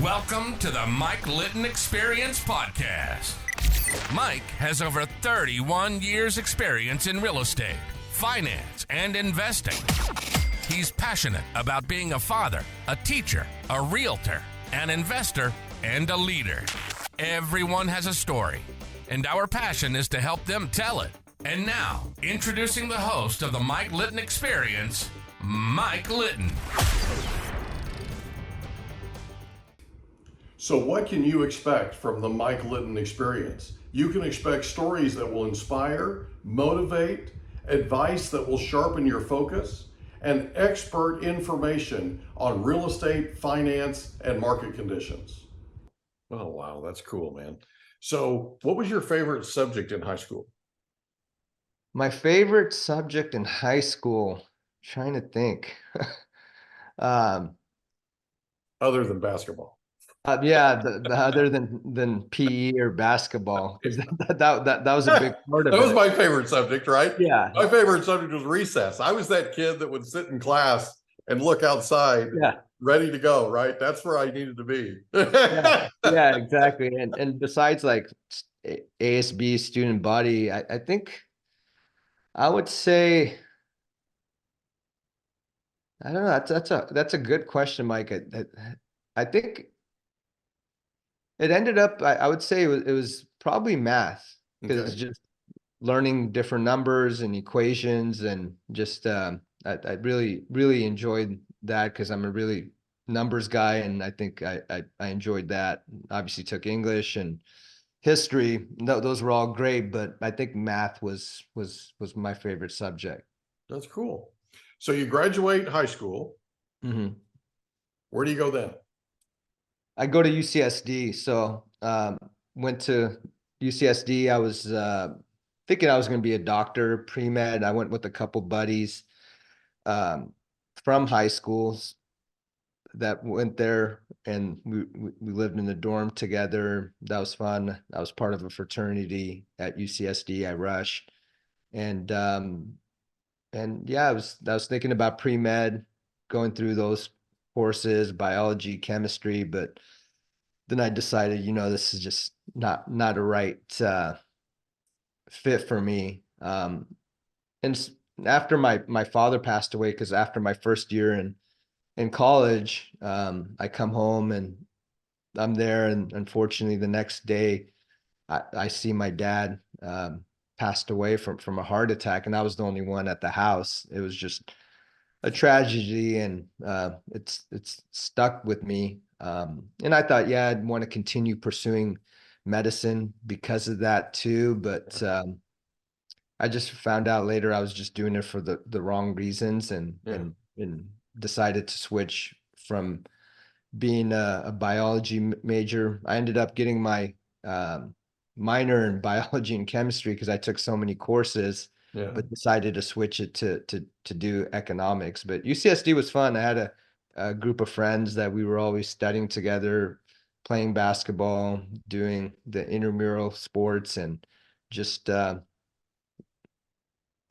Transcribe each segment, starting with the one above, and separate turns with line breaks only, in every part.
Welcome to the Mike Litton Experience Podcast. Mike has over 31 years experience in real estate, finance, and investing. He's passionate about being a father, a teacher, a realtor, an investor, and a leader. Everyone has a story, and our passion is to help them tell it. And now, introducing the host of the Mike Litton Experience, Mike Litton.
So what can you expect from the Mike Litton Experience? You can expect stories that will inspire, motivate, advice that will sharpen your focus, and expert information on real estate, finance, and market conditions. Oh, wow, that's cool, man. So what was your favorite subject in high school?
My favorite subject in high school, trying to think. Um,
Other than basketball.
yeah, the other than PE or basketball, because that was a big part of
That was
it.
my favorite subject, right?
Yeah,
My favorite subject was recess. I was that kid that would sit in class and look outside,
yeah,
ready to go, right? That's where I needed to be.
yeah, exactly. And besides like ASB student body, I think I would say, I don't know. That's a good question, Mike. I think it ended up, I would say it was probably math, because
Okay.
it's just learning different numbers and equations, and just I really enjoyed that, because I'm a really numbers guy, and I think I enjoyed that. Obviously took English and history. No, those were all great, but I think math was my favorite subject.
That's cool. So you graduate high school.
Mm-hmm.
Where do you go then?
I go to UCSD, so went to UCSD. I was thinking I was going to be a doctor, pre-med. I went with a couple buddies um, from high schools that went there, and we lived in the dorm together. That was fun. I was part of a fraternity at UCSD. I rushed, and yeah, I was thinking about pre-med, going through those courses, biology, chemistry, but then I decided, this is just not a right fit for me. And after my father passed away, because after my first year in college, I come home and I'm there, and unfortunately the next day I see my dad passed away from a heart attack, and I was the only one at the house. It was just a tragedy, and it's stuck with me. And I thought, yeah, I'd want to continue pursuing medicine because of that too. But I just found out later I was just doing it for the wrong reasons, and
Yeah.
and decided to switch from being a biology major. I ended up getting my minor in biology and chemistry because I took so many courses,
Yeah.
but decided to switch it to do economics. But UCSD was fun. I had a group of friends that we were always studying together, playing basketball, doing the intramural sports, and just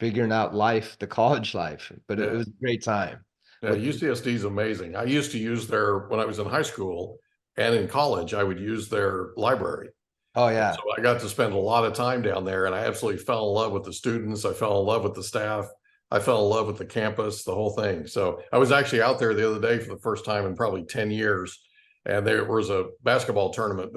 figuring out life, the college life. But it
Yeah.
was a great time.
Yeah, UCSD is amazing. I used to use when I was in high school and in college, I would use their library.
Oh
And
yeah.
so I got to spend a lot of time down there, and I absolutely fell in love with the students. I fell in love with the staff. I fell in love with the campus, the whole thing. So I was actually out there the other day for the first time in probably 10 years. And there was a basketball tournament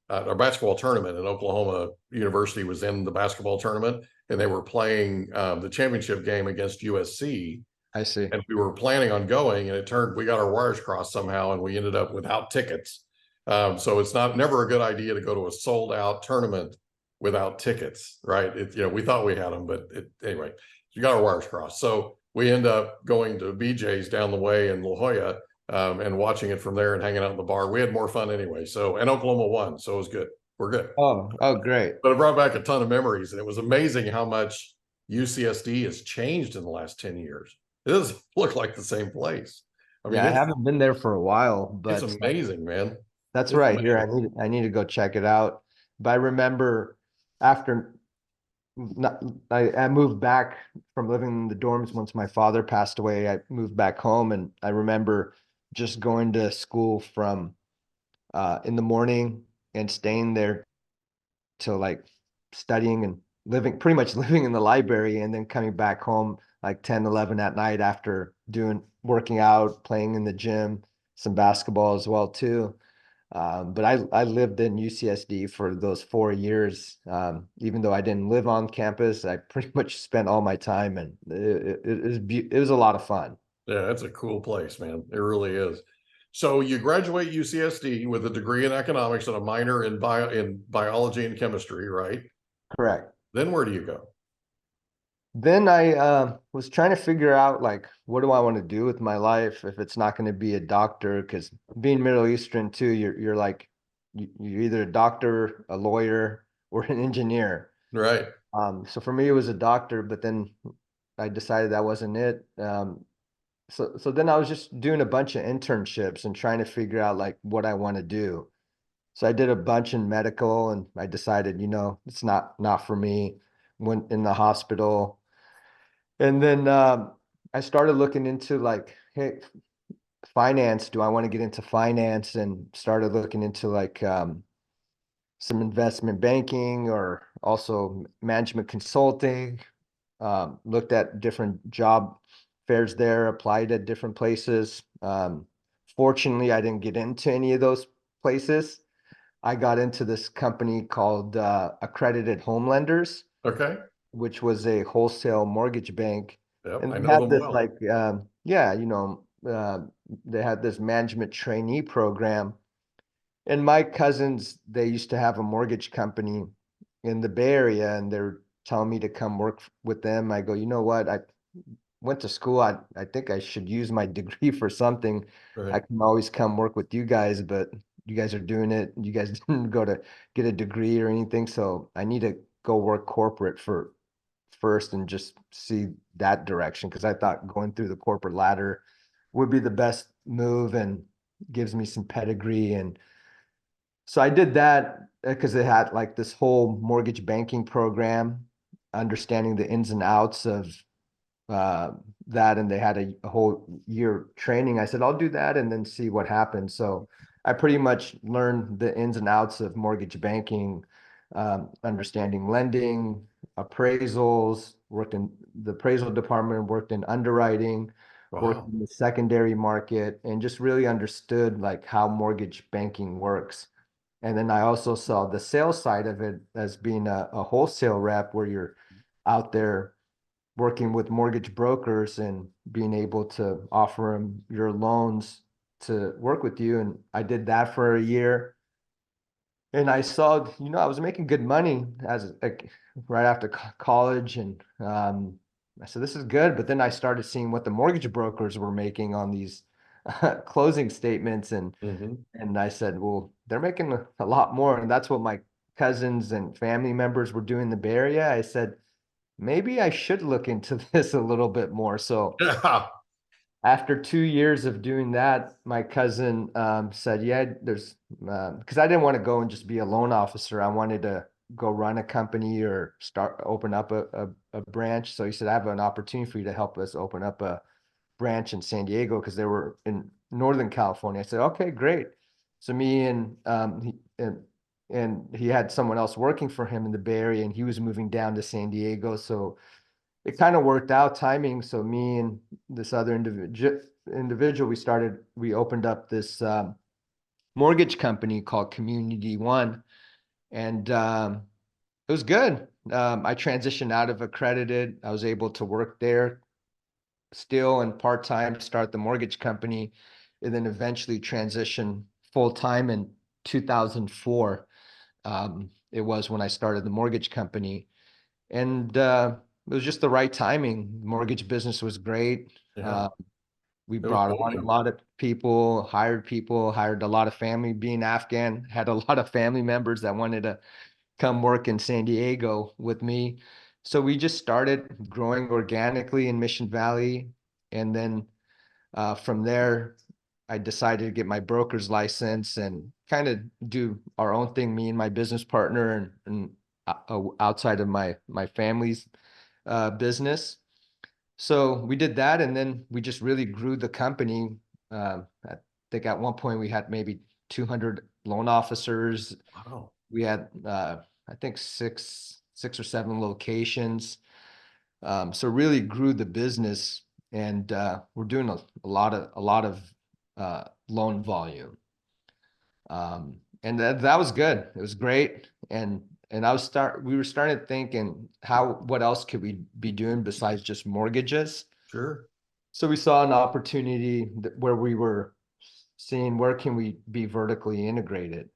a basketball tournament, and Oklahoma University was in the basketball tournament, and they were playing the championship game against USC.
I see.
And we were planning on going, and we got our wires crossed somehow, and we ended up without tickets. So it's never a good idea to go to a sold out tournament without tickets, right? We thought we had them, but anyway, you got our wires crossed. So we end up going to BJ's down the way in La Jolla, and watching it from there and hanging out in the bar. We had more fun anyway. And Oklahoma won, so it was good. We're good.
Oh, great.
But it brought back a ton of memories, and it was amazing how much UCSD has changed in the last 10 years. It doesn't look like the same place. I mean,
Yeah, I haven't been there for a while, but
it's amazing, man.
that's
It's
right here.
amazing.
I need to go check it out. But I remember after I moved back from living in the dorms once my father passed away. I moved back home, and I remember just going to school from in the morning and staying there till like studying and living, pretty much living in the library, and then coming back home like 10, 11 at night after working out, playing in the gym, some basketball as well too. But I lived in UCSD for those 4 years. Even though I didn't live on campus, I pretty much spent all my time, and it was a lot of fun.
Yeah, it's a cool place, man. It really is. So you graduate UCSD with a degree in economics and a minor in biology and chemistry, right?
Correct.
Then where do you go?
Then I was trying to figure out like what do I want to do with my life if it's not going to be a doctor, because being Middle Eastern too, you're like you're either a doctor, a lawyer, or an engineer.
Right.
So for me it was a doctor, but then I decided that wasn't it. So then I was just doing a bunch of internships and trying to figure out like what I want to do. So I did a bunch in medical, and I decided, it's not for me. Went in the hospital, and then I started looking into like, hey, finance. Do I want to get into finance? And started looking into like some investment banking or also management consulting. Looked at different job fairs there, applied at different places. Fortunately, I didn't get into any of those places. I got into this company called Accredited Home Lenders,
Okay.
which was a wholesale mortgage bank.
Yep.
And
I
they
know
had
them
this
well.
like, yeah, they had this management trainee program. And my cousins, they used to have a mortgage company in the Bay Area, and they're telling me to come work with them. I go, you know what? I went to school. I think I should use my degree for something. I
Right.
can always come work with you guys, but you guys are doing it. You guys didn't go to get a degree or anything. So I need to go work corporate for first and just see that direction, because I thought going through the corporate ladder would be the best move and gives me some pedigree. And so I did that because they had like this whole mortgage banking program, understanding the ins and outs of uh, that, and they had a whole year training. I said, I'll do that and then see what happens. So I pretty much learned the ins and outs of mortgage banking, understanding lending, appraisals, worked in the appraisal department, worked in underwriting, worked
Wow.
in the secondary market, and just really understood like how mortgage banking works. And then I also saw the sales side of it as being a wholesale rep, where you're out there working with mortgage brokers and being able to offer them your loans to work with you. And I did that for a year. And I saw, I was making good money as like right after college. And I said, this is good. But then I started seeing what the mortgage brokers were making on these closing statements. And
Hmm.
and I said, well, they're making a lot more. And that's what my cousins and family members were doing in the Bay Area. I said, maybe I should look into this a little bit more. So
Yeah.
after 2 years of doing that, my cousin said, yeah, there's, because I didn't want to go and just be a loan officer. I wanted to go run a company or open up a branch. So he said, I have an opportunity for you to help us open up a branch in San Diego, because they were in Northern California. I said, okay, great. So me and he had someone else working for him in the Bay Area, and he was moving down to San Diego. So it kind of worked out timing. So me and this other individual, we opened up this mortgage company called Community One, and it was good. I transitioned out of accredited. I was able to work there still and part-time, start the mortgage company, and then eventually transition full-time in 2004. It was when I started the mortgage company, and it was just the right timing. The mortgage business was great.
Yeah.
Uh, we
It was
brought on a
booming.
lot of people, hired a lot of family. Being Afghan, had a lot of family members that wanted to come work in San Diego with me. So we just started growing organically in Mission Valley. And then from there, I decided to get my broker's license and kind of do our own thing, me and my business partner, and outside of my family's business. So we did that, and then we just really grew the company. I think at one point we had maybe 200 loan officers.
Wow.
We had, I think six or seven locations. So really grew the business, and we're doing a lot of loan volume. And that was good. It was great. And we were starting to thinking what else could we be doing besides just mortgages?
Sure.
So we saw an opportunity where we were seeing where can we be vertically integrated.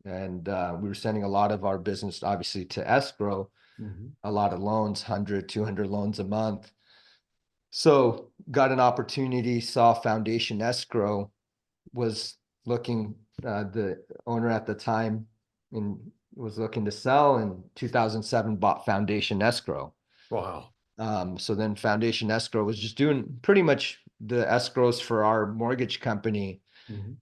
And we were sending a lot of our business, obviously, to escrow, a lot of loans, 100, 200 loans a month. So got an opportunity, saw Foundation Escrow was looking, the owner at the time and was looking to sell. In 2007, bought Foundation Escrow.
Wow.
So then Foundation Escrow was just doing pretty much the escrows for our mortgage company.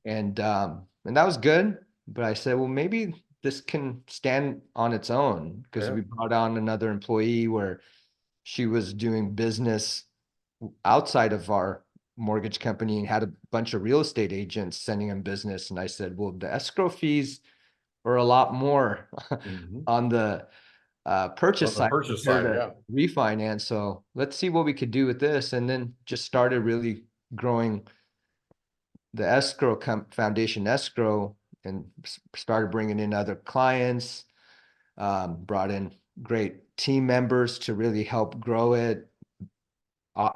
And that was good. But I said, well, maybe this can stand on its own, because
Yeah.
we brought on another employee where she was doing business outside of our mortgage company and had a bunch of real estate agents sending them business. And I said, well, the escrow fees are a lot more on the purchase
On the
side
purchase
compared
side,
to
yeah.
refinance. So let's see what we could do with this. And then just started really growing the Foundation Escrow, and started bringing in other clients, brought in great team members to really help grow it,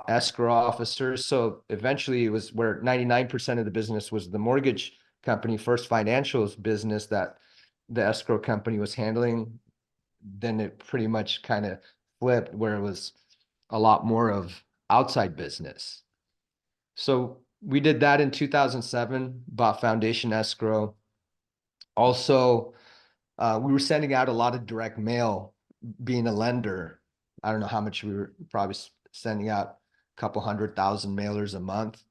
escrow officers. So eventually it was where 99% of the business was the mortgage company, First Financial's business, that the escrow company was handling. Then it pretty much kind of flipped, where it was a lot more of outside business. So we did that in 2007, bought Foundation Escrow. Also, we were sending out a lot of direct mail, being a lender. I don't know how much we were probably sending out, a couple 100,000 mailers a month.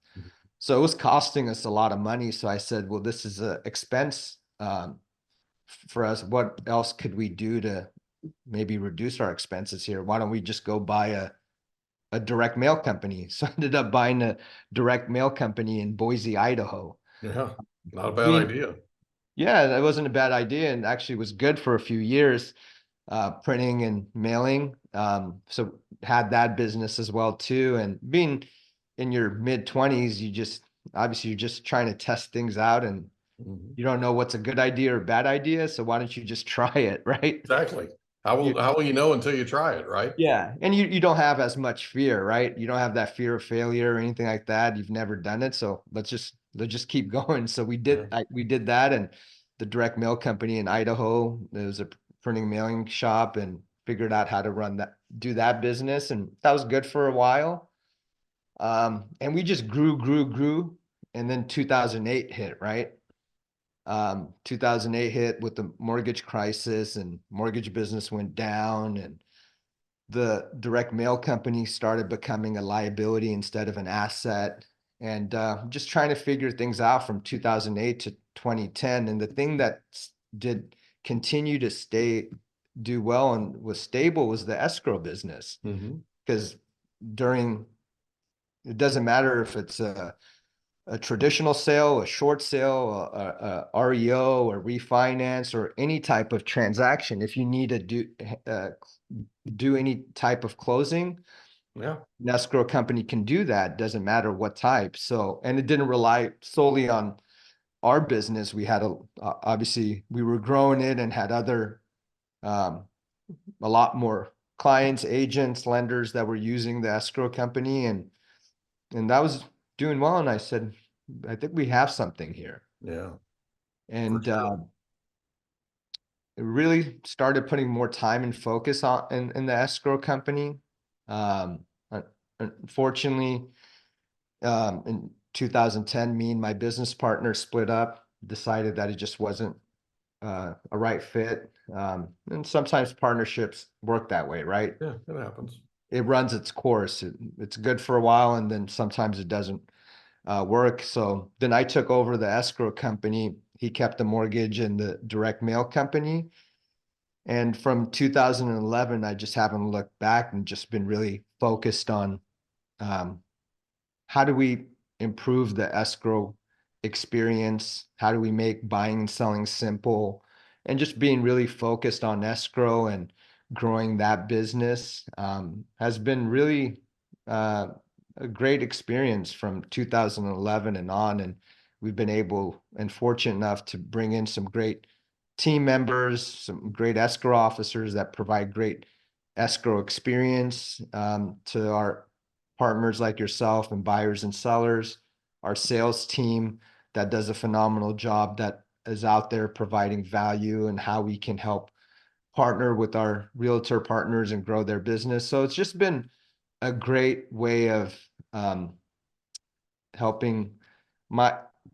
So it was costing us a lot of money. So I said, well, this is an expense for us. What else could we do to maybe reduce our expenses here? Why don't we just go buy a direct mail company? So I ended up buying a direct mail company in Boise, Idaho.
Yeah. Not a bad idea.
Yeah, that wasn't a bad idea, and actually was good for a few years, printing and mailing. So had that business as well too. And being in your mid-20s, obviously you're just trying to test things out, and you don't know what's a good idea or bad idea. So why don't you just try it, right?
Exactly. How will you know until you try it, right?
Yeah. And you don't have as much fear, right? You don't have that fear of failure or anything like that. You've never done it. So let's just keep going. So we did that, and the direct mail company in Idaho, there was a printing mailing shop, and figured out how to do that business. And that was good for a while. And we just grew. And then 2008 hit, right? 2008 hit with the mortgage crisis, and mortgage business went down, and the direct mail company started becoming a liability instead of an asset. And just trying to figure things out from 2008 to 2010. And the thing that did continue to do well and was stable was the escrow business. Because it doesn't matter if it's a traditional sale, a short sale, a REO, or refinance, or any type of transaction. If you need to do any type of closing,
Yeah.
an escrow company can do that. Doesn't matter what type. So, and it didn't rely solely on our business. We had obviously we were growing it, and had a lot more clients, agents, lenders that were using the escrow company, and that was doing well. And I said, I think we have something here.
Yeah.
And
Sure.
it really started putting more time and focus in the escrow company. Um, Unfortunately, in 2010, me and my business partner split up, decided that it just wasn't a right fit. And sometimes partnerships work that way, right?
Yeah, it happens.
It runs its course. It's good for a while, and then sometimes it doesn't work. So then I took over the escrow company. He kept the mortgage and the direct mail company. And from 2011, I just haven't looked back, and just been really focused on how do we improve the escrow experience? How do we make buying and selling simple? And just being really focused on escrow and growing that business has been really a great experience from 2011 and on. And we've been able and fortunate enough to bring in some great team members, some great escrow officers that provide great escrow experience to our partners like yourself and buyers and sellers, our sales team that does a phenomenal job, that is out there providing value and how we can help partner with our realtor partners and grow their business. So it's just been a great way of helping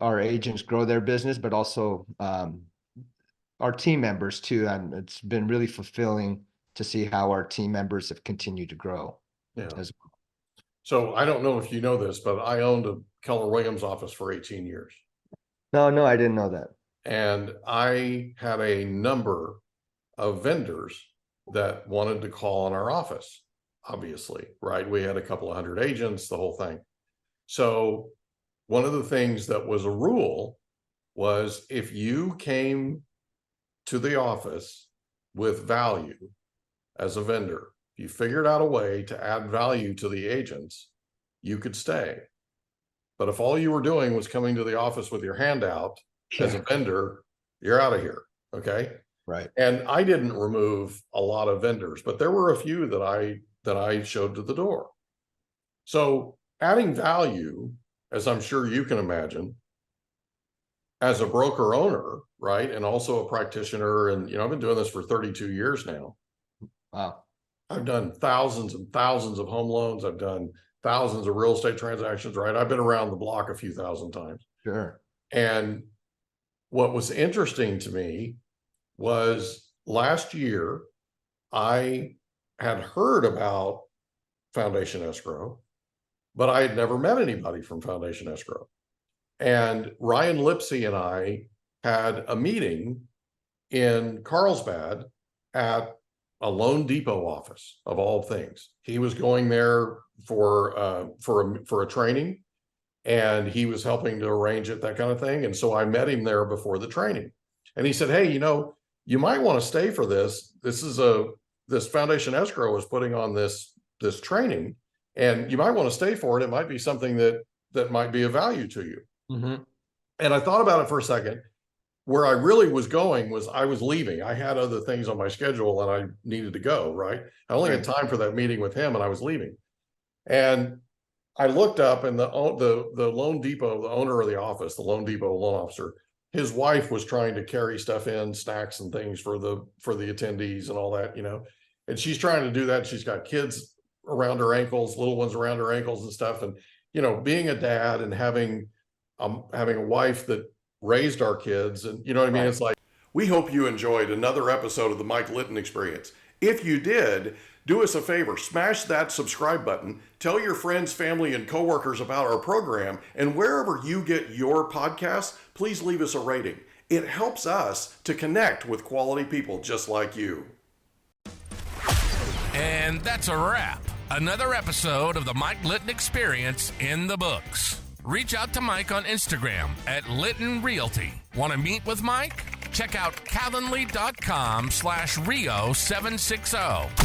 our agents grow their business, but also our team members too. And it's been really fulfilling to see how our team members have continued to grow.
Yeah.
As well.
So I don't know if you know this, but I owned a Keller Williams office for 18 years.
No, I didn't know that.
And I had a number of vendors that wanted to call on our office, obviously, right? We had a couple of hundred agents, the whole thing. So one of the things that was a rule was if you came to the office with value as a vendor, if you figured out a way to add value to the agents, you could stay. But if all you were doing was coming to the office with your hand out as a vendor, you're out of here. Okay.
Right.
And I didn't remove a lot of vendors, but there were a few that I showed to the door. So adding value, as I'm sure you can imagine, as a broker owner, right, and also a practitioner, and I've been doing this for 32 years now.
Wow.
I've done thousands and thousands of home loans. I've done thousands of real estate transactions, right? I've been around the block a few thousand times.
Sure.
And what was interesting to me was last year, I had heard about Foundation Escrow, but I had never met anybody from Foundation Escrow. And Ryan Lipsey and I had a meeting in Carlsbad at a Loan Depot office, of all things. He was going there for a training, and he was helping to arrange it, that kind of thing. And so I met him there before the training, and he said, "Hey, you might want to stay for this. This Foundation Escrow is putting on this training, and you might want to stay for it. It might be something that might be of value to you."
Mm-hmm.
And I thought about it for a second. Where I really was going was I was leaving. I had other things on my schedule and I needed to go, right? I only had time for that meeting with him and I was leaving. And I looked up, and the Loan Depot, the owner of the office, the Loan Depot loan officer, his wife was trying to carry stuff in, snacks and things for the attendees and all that, and she's trying to do that. She's got kids around her ankles, little ones around her ankles and stuff. And, being a dad and having a wife that raised our kids, and you know what I mean? Right. It's like, we hope you enjoyed another episode of the Mike Litton Experience. If you did, do us a favor, smash that subscribe button, tell your friends, family, and coworkers about our program, and wherever you get your podcasts, please leave us a rating. It helps us to connect with quality people just like you.
And that's a wrap. Another episode of the Mike Litton Experience in the books. Reach out to Mike on Instagram at Litton Realty. Want to meet with Mike? Check out calendly.com/Rio760.